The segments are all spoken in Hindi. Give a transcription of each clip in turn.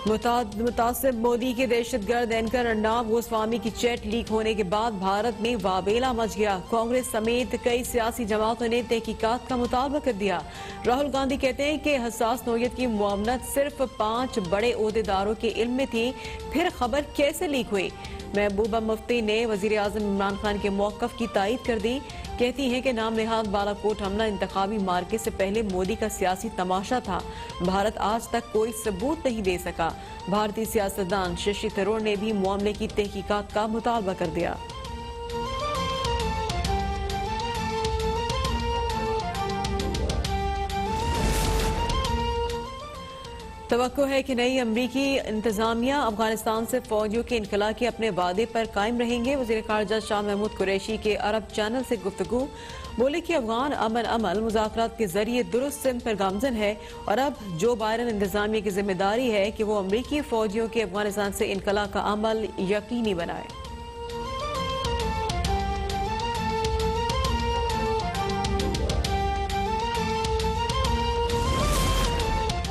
मुतासिब मोदी के दहशतगर्द एंकर अर्नाब गोस्वामी की चैट लीक होने के बाद भारत में वावेला मच गया। कांग्रेस समेत कई सियासी जमातों ने तहकीकात का मुतालबा कर दिया। राहुल गांधी कहते हैं कि हसास नौयत की मुआवनत सिर्फ 5 बड़े ओहदेदारों के इल्म में थी, फिर खबर कैसे लीक हुई। महबूबा मुफ्ती ने वजीर आजम इमरान खान के मौक़िफ़ की तायीद कर दी। कहती हैं कि नाम नेहाद बालाकोट हमला इंतखाबी मार्के से पहले मोदी का सियासी तमाशा था। भारत आज तक कोई सबूत नहीं दे सका। भारतीय सियासतदान शशि थरूर ने भी मामले की तहकीकात का मुतालबा कर दिया। तवक्को है कि नई अमरीकी इंतजामिया अफगानिस्तान से फौजियों के इनखला के अपने वादे पर कायम रहेंगे। वज़ीर ख़ारजा शाह महमूद कुरैशी के अरब चैनल से गुफ्तगू बोले कि अफगान अमन अमल मुज़ाकरात के जरिए दुरुस्त सिंध पर गामजन है और अब जो बाइडेन इंतजामिया की जिम्मेदारी है कि वो अमरीकी फौजियों के अफगानिस्तान से इनखला का अमल यकीनी बनाए।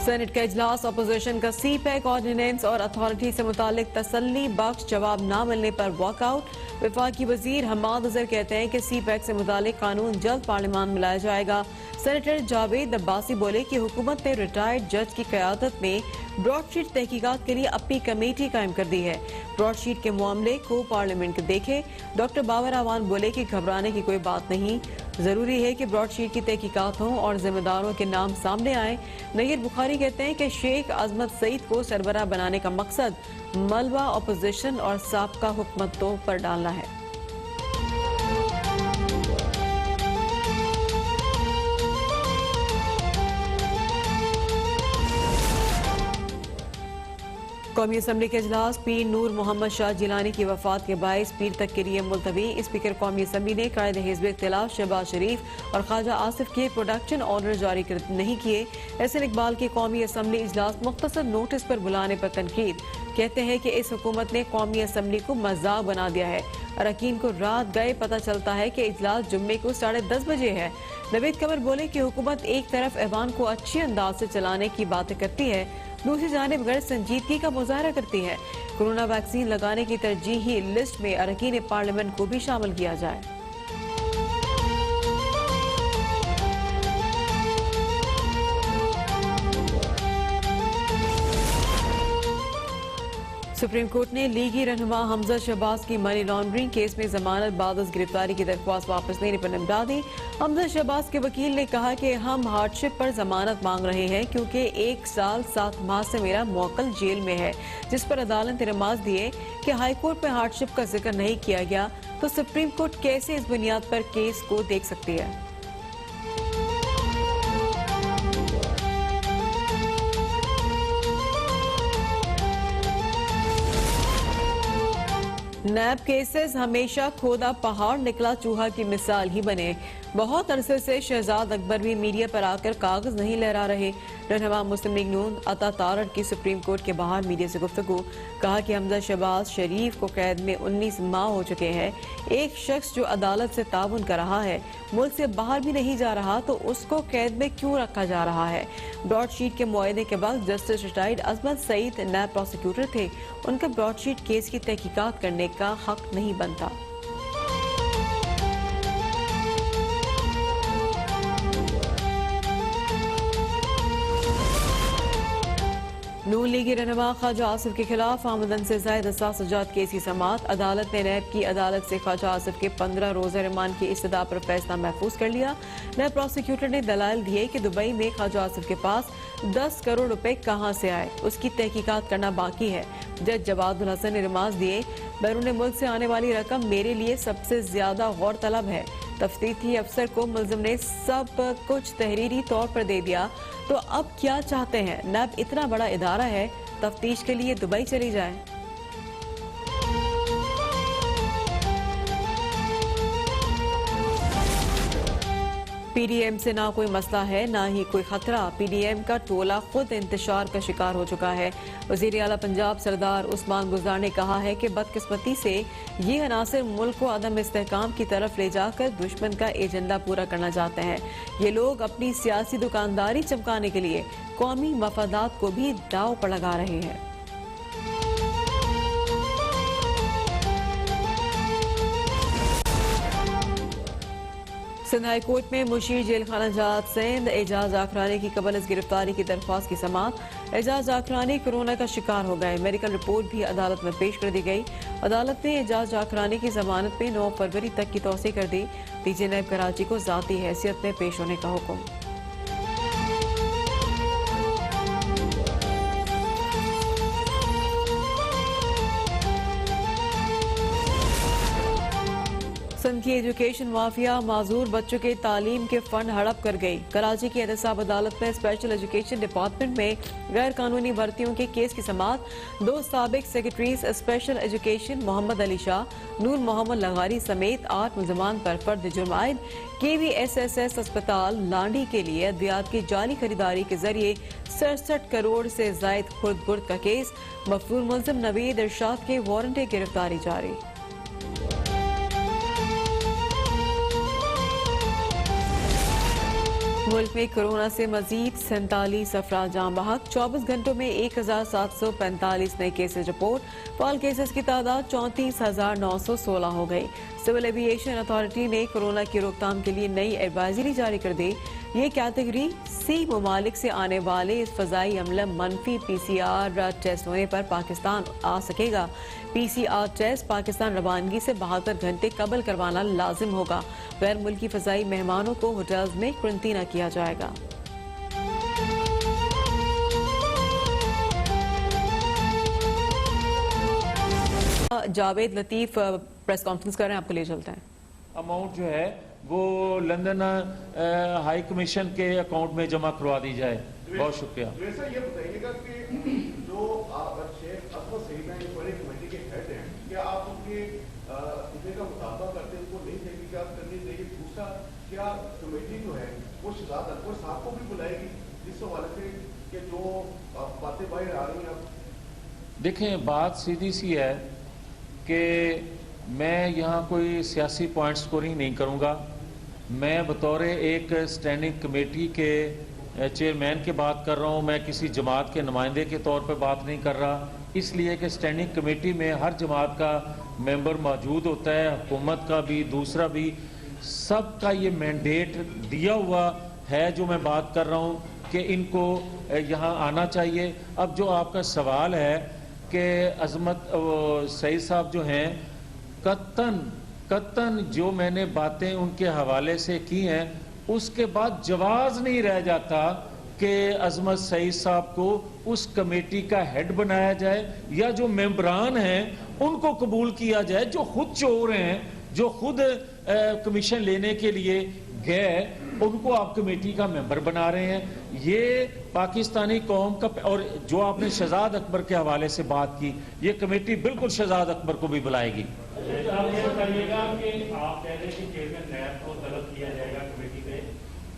सेनेट का इजलास अपोजिशन का सी पैक ऑर्डिनेंस और अथॉरिटी से मुतालिक तसल्ली बख्श जवाब न मिलने पर वॉकआउट। वफाकी वजीर हमाद अजहर कहते हैं कि सी पैक से मुतालिक कानून जल्द पार्लियामान में लाया जाएगा। सेनेटर जावेद अब्बासी बोले कि हुकूमत ने रिटायर्ड जज की क़यादत में ब्रॉडशीट तहकीकात के लिए अपनी कमेटी कायम कर दी है। ब्रॉडशीट के मामले को पार्लियामेंट देखे। डॉक्टर बाबर आवान बोले कि घबराने की कोई बात नहीं, जरूरी है कि ब्रॉडशीट की तहकीकात हों और जिम्मेदारों के नाम सामने आए। नय्यर बुखारी कहते हैं कि शेख अजमत सईद को सरबराह बनाने का मकसद मलबा अपोजिशन और साबका हुकूमतों पर डालना है। कौमी असम्बली के इजलास पीर नूर मोहम्मद शाह जिलानी की वफात के बायस पीर तक के लिए मुलतवी। स्पीकर कौमी असम्बली ने कायदे हिज़्ब इख्तिलाफ शहबाज शरीफ और ख्वाजा आसिफ के प्रोडक्शन ऑर्डर जारी नहीं किए। एहसन इकबाल की कौमी असम्बली इजलास मुख्तसर नोटिस पर बुलाने पर तनकीद। कहते हैं कि इस हुकूमत ने कौमी असम्बली को मजाक बना दिया है। अरकान को रात गए पता चलता है कि इजलास जुम्मे को 10:30 बजे है। नवीद कमर बोले कि हुकूमत एक तरफ ऐवान को अच्छे अंदाज से चलाने की बातें करती है, दूसरी जानिब गैर संजीदगी का मुजाहरा करती है। कोरोना वैक्सीन लगाने की तरजीही लिस्ट में अरकान पार्लियामेंट को भी शामिल किया जाए। सुप्रीम कोर्ट ने लीगी रहनुमा हमजा शहबाज की मनी लॉन्ड्रिंग केस में जमानत बाद गिरफ्तारी की दरख्वास्त वापस लेने पर निमटा दी। हमजा शहबाज के वकील ने कहा कि हम हार्डशिप पर जमानत मांग रहे हैं क्योंकि 1 साल 7 माह से मेरा मौक्कल जेल में है, जिस पर अदालत ने नमाज दिए कि हाईकोर्ट में हार्डशिप का जिक्र नहीं किया गया तो सुप्रीम कोर्ट कैसे इस बुनियाद पर केस को देख सकती है। नैब केसेस हमेशा खोदा पहाड़ निकला चूहा की मिसाल ही बने। बहुत अरसे से शहजाद अकबर भी मीडिया पर आकर कागज नहीं लहरा रहे। रहनुमा मुस्लिम लीग नून अता तारड़ की सुप्रीम कोर्ट के बाहर मीडिया से गुफ्तगू। कहा कि हमजा शहबाज शरीफ को कैद में 19 माह हो चुके हैं। एक शख्स जो अदालत से ताउन कर रहा है, मुल्क से बाहर भी नहीं जा रहा, तो उसको कैद में क्यों रखा जा रहा है। ब्रॉडशीट के मुआयने के बाद जस्टिस रिटायर्ड अजमत सईद नैब प्रोसिक्यूटर थे, उनका ब्रॉडशीट केस की तहकीकात करने का हक नहीं बनता। नून लीगी रहनुमा ख्वाजा आसिफ के खिलाफ आमदन से जायद सजात केस की समाअत। अदालत ने नैब की अदालत से ख्वाजा आसिफ के 15 रोजा रिमांड की इस्तदा पर फैसला महफूज कर लिया। नैब प्रोसिक्यूटर ने दलाइल दिए कि दुबई में ख्वाजा आसिफ के पास 10 करोड़ रुपए कहां से आए, उसकी तहकीकात करना बाकी है। जज जवादुल हसन ने नमाज दिए, बैरून मुल्क से आने वाली रकम मेरे लिए सबसे ज्यादा गौर तलब है। तफ्तीशी अफसर को मुल्जिम ने सब कुछ तहरीरी तौर पर दे दिया, तो अब क्या चाहते हैं? नैब इतना बड़ा इदारा है, तफ्तीश के लिए दुबई चली जाए। पीडीएम से ना कोई मसला है ना ही कोई खतरा। पीडीएम का टोला खुद इंतशार का शिकार हो चुका है। वजीर आला पंजाब सरदार उस्मान गुजदार ने कहा है कि बदकिस्मती से ये अनासिर मुल्क को अदम इस्तेहकाम की तरफ ले जाकर दुश्मन का एजेंडा पूरा करना चाहते हैं। ये लोग अपनी सियासी दुकानदारी चमकाने के लिए कौमी मफादात को भी दांव पर लगा रहे हैं। सिंध हाई कोर्ट में मुशीर जेल खाना जात सिंध एजाज आखरानी की कबल अज गिरफ्तारी की दरख्वास्त की समाअत। एजाज आखरानी कोरोना का शिकार हो गए। मेडिकल रिपोर्ट भी अदालत में पेश कर दी गई। अदालत ने एजाज आखरानी की जमानत में 9 फरवरी तक की तौसीह कर दी। डीजी नैब कराची को जाती हैसियत में पेश होने का हुक्म। सिंध की एजुकेशन माफिया माजूर बच्चों के तालीम के फंड हड़प कर गई। कराची की एहतसाब अदालत में स्पेशल एजुकेशन डिपार्टमेंट में गैर कानूनी भर्तियों के केस की समाअत। 2 साबिक secretaries special education Mohammad Ali Shah, Noor Mohammad Lagari समेत 8 मुलजमान पर फर्द जुर्म आयद। KVSSS अस्पताल लांडी के लिए अद्वियात की जाली खरीदारी के जरिए 67 करोड़ से जायद खुर्द बुर्द का केस। मफरूर मुलजिम नवीद इरशाद के वारंट गिरफ्तारी जारी। मुल्क में कोरोना से मजीद 47 अफराद जान बहक। 24 घंटों में 1745 नए केसेज रिपोर्ट। फाल केसेस की तादाद 34,916 हो गई। सिविल एविएशन अथॉरिटी ने कोरोना की रोकथाम के लिए नई एडवाइजरी जारी कर दी। ये कैटेगरी C ममालिक से आने वाले इस फजाई अमला मनफी PCR टेस्ट होने पर पाकिस्तान आ सकेगा। PCR टेस्ट पाकिस्तान रवानगी से 72 घंटे कबल करवाना लाजिम होगा। गैर मुल्की फजाई मेहमानों को होटल्स में क्वारंटीना किया जाएगा। जावेद लतीफ प्रेस कॉन्फ्रेंस कर रहे हैं, आपको ले चलते हैं। अमाउंट जो है वो लंदन हाई कमीशन के अकाउंट में जमा करवा दी जाए। बहुत शुक्रिया। वैसे ये बताइएगा कि जो शेख अकबर सईद हैं, बड़े कमेटी के हेड हैं, क्या आप उनके का मुताबा करते हैं, उनको नहीं तहकीकात करनी चाहिए? दूसरा, क्या कमेटी जो है वो शहजाद अकबर साहब को भी बुलाएगी जिस हवाले से कि जो बातें बाहर आ रही हैं? देखें, बात सीधी सी है कि मैं यहाँ कोई सियासी पॉइंट स्कोरिंग नहीं करूँगा। मैं बतौर एक स्टैंडिंग कमेटी के चेयरमैन की बात कर रहा हूँ। मैं किसी जमात के नुमाइंदे के तौर पर बात नहीं कर रहा, इसलिए कि स्टैंडिंग कमेटी में हर जमात का मेंबर मौजूद होता है, हुकूमत का भी, दूसरा भी, सबका ये मैंडेट दिया हुआ है। जो मैं बात कर रहा हूँ कि इनको यहाँ आना चाहिए। अब जो आपका सवाल है कि अजमत सईद साहब जो हैं, कत्तन जो मैंने बातें उनके हवाले से की हैं, उसके बाद जवाज नहीं रह जाता कि अजमत सईद साहब को उस कमेटी का हेड बनाया जाए या जो मेंबरान हैं उनको कबूल किया जाए, जो खुद चोर हैं, जो खुद कमीशन लेने के लिए गए, उनको आप कमेटी का मेंबर बना रहे हैं। ये पाकिस्तानी कौम का, और जो आपने शहजाद अकबर के हवाले से बात की, ये कमेटी बिल्कुल शहजाद अकबर को भी बुलाएगी। आप ये बताइएगा कि आप कह रहे हैं कि चेयरमैन नैब को तलब किया जाएगा कमेटी में,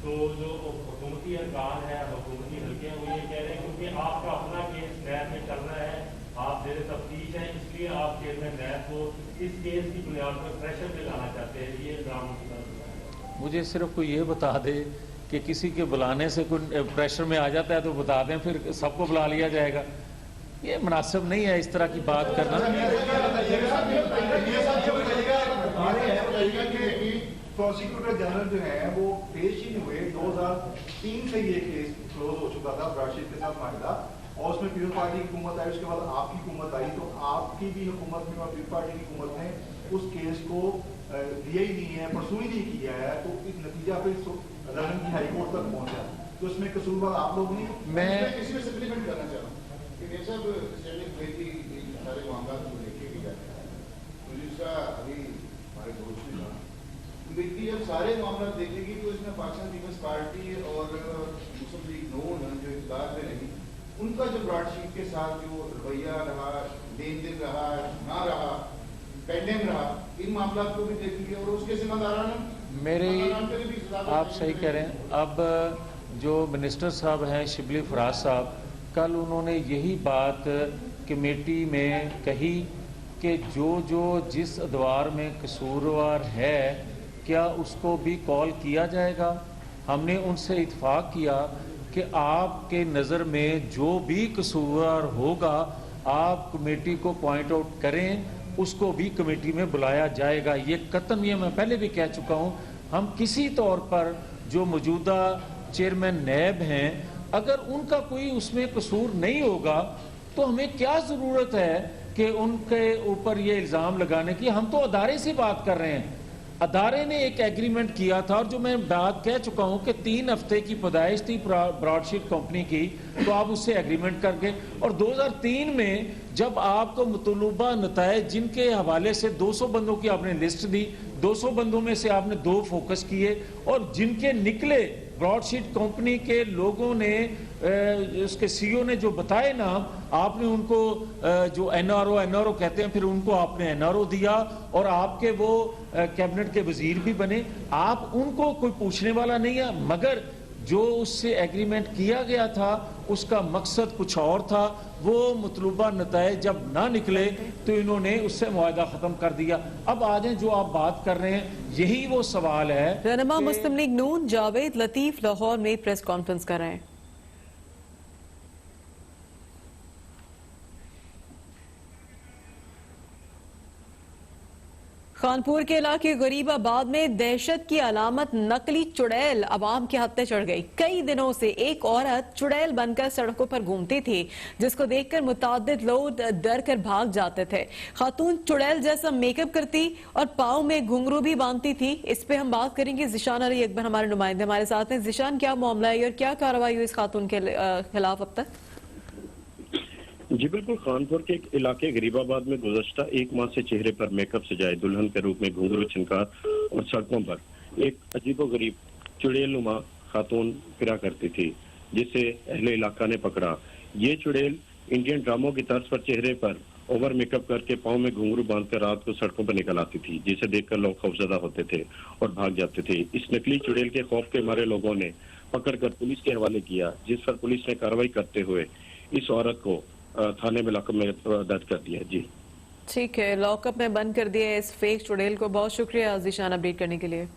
तो जो हुकूमती अरकान है, हुकूमती हल्के हैं, वो ये कह रहे हैं क्योंकि आपका अपना केस नैब में चल रहा है, आप जेर तफ्तीश हैं, इसलिए आप चेयरमैन नैब को इस केस की बुनियाद पर प्रेशर में लाना चाहते हैं। ये ड्रामा की तरफ मुझे सिर्फ कोई ये बता दे कि किसी के बुलाने से कोई प्रेशर में आ जाता है तो बता दें, फिर सबको बुला लिया जाएगा। ये मुनासिब नहीं है इस तरह की बात करना। प्रोसिक्यूटर जनरल जो है वो पेश ही नहीं हुए। 2003 से ये केस क्लोज हो चुका था राशिद के साथ मामला, और उसमें पीपल पार्टी की हुकूमत आई, उसके बाद आपकी हुकूमत आई, तो आपकी भी हुकूमत में और पीपल पार्टी की हुकूमत ने उस केस को दिया ही नहीं है, परसू ही नहीं किया है, तो इस नतीजा फिर लंदन की हाई कोर्ट तक पहुंचा, तो इसमें कसूरवार आप लोग नहीं। मैं इसमें सप्लीमेंट करना चाह रहा हूँ कि ये सब स्टैंडिंग कमेटी सारे मामला को लेके भी जाते हैं, तो जिसका अभी हमारे दोस्त ने कहा कमेटी जब सारे मामला देखेगी तो इसमें पाकिस्तान पीपल्स पार्टी और मुस्लिम लीग नून जो इख्तियार में रही, उनका जो ब्रॉडशीट के साथ जो रवैया रहा, लेन देन रहा, ना रहा, पेंडिंग रहा, इन मामला को भी देखेंगे और उसके जिम्मेदारान मेरे आप सही कह रहे हैं। अब जो मिनिस्टर साहब हैं शिबली फराज साहब, कल उन्होंने यही बात कमेटी में कही कि जो जिस अदवार में कसूरवार है क्या उसको भी कॉल किया जाएगा। हमने उनसे इत्फाक किया कि आपके नज़र में जो भी कसूरवार होगा आप कमेटी को पॉइंट आउट करें, उसको भी कमेटी में बुलाया जाएगा। ये कतन, ये मैं पहले भी कह चुका हूँ, हम किसी तौर पर जो मौजूदा चेयरमैन नैब हैं, अगर उनका कोई उसमें कसूर नहीं होगा तो हमें क्या जरूरत है कि उनके ऊपर ये इल्जाम लगाने की। हम तो अदारे से बात कर रहे हैं। अदारे ने एक एग्रीमेंट किया था, और जो मैं बात कह चुका हूं कि 3 हफ्ते की पैदाइश थी ब्रॉडशीट कंपनी की, तो आप उससे एग्रीमेंट कर गए। और 2003 में जब आपको मतलूबा नतायज जिनके हवाले से 200 बंदों की आपने लिस्ट दी, 200 बंदों में से आपने 2 फोकस किए, और जिनके निकले ब्रॉडशीट कंपनी के लोगों ने उसके सीईओ ने जो बताए नाम, आपने उनको जो एनआरओ कहते हैं, फिर उनको आपने एनआरओ दिया, और आपके वो कैबिनेट के वजीर भी बने। आप उनको कोई पूछने वाला नहीं है, मगर जो उससे एग्रीमेंट किया गया था उसका मकसद कुछ और था। वो मतलूबा नतायज जब ना निकले तो इन्होंने उससे मुआहदा खत्म कर दिया। अब आ जाए जो आप बात कर रहे हैं, यही वो सवाल है। रहनुमा मुस्लिम लीग नून जावेद लतीफ लाहौर में प्रेस कॉन्फ्रेंस कर रहे हैं। कानपुर के इलाके गरीबाबाद में दहशत की अलामत नकली चुड़ैल अवाम के हत्थे चढ़ गई। कई दिनों से एक औरत चुड़ैल बनकर सड़कों पर घूमती थी, जिसको देखकर मुतादिद लोग डर कर भाग जाते थे। खातून चुड़ैल जैसा मेकअप करती और पाँव में घुंघरू भी बांधती थी। इस पे हम बात करेंगे। जिशान अली अकबर हमारे नुमाइंदे हमारे साथ हैं। जिशान, क्या मामला है और क्या कार्रवाई हुई इस खातून के खिलाफ अब तक? जी बिल्कुल, कानपुर के एक इलाके गरीबाबाद में गुज़श्ता 1 माह से चेहरे पर मेकअप सजाए दुल्हन के रूप में घुंघरू छिनकार और सड़कों पर एक अजीबोगरीब चुड़ैलनुमा खातून फिरा करती थी, जिसे अहले इलाका ने पकड़ा। ये चुड़ैल इंडियन ड्रामों की तर्ज पर चेहरे पर ओवर मेकअप करके पाँव में घुंघरू बांधकर रात को सड़कों पर निकल आती थी, जिसे देखकर लोग खौफजदा होते थे और भाग जाते थे। इस नकली चुड़ैल के खौफ के मारे लोगों ने पकड़कर पुलिस के हवाले किया, जिस पर पुलिस ने कार्रवाई करते हुए इस औरत को थाने में लॉकअप में दर्ज कर दिया। जी ठीक है, लॉकअप में बंद कर दिया इस फेक चुड़ैल को। बहुत शुक्रिया जिशान अपडेट करने के लिए।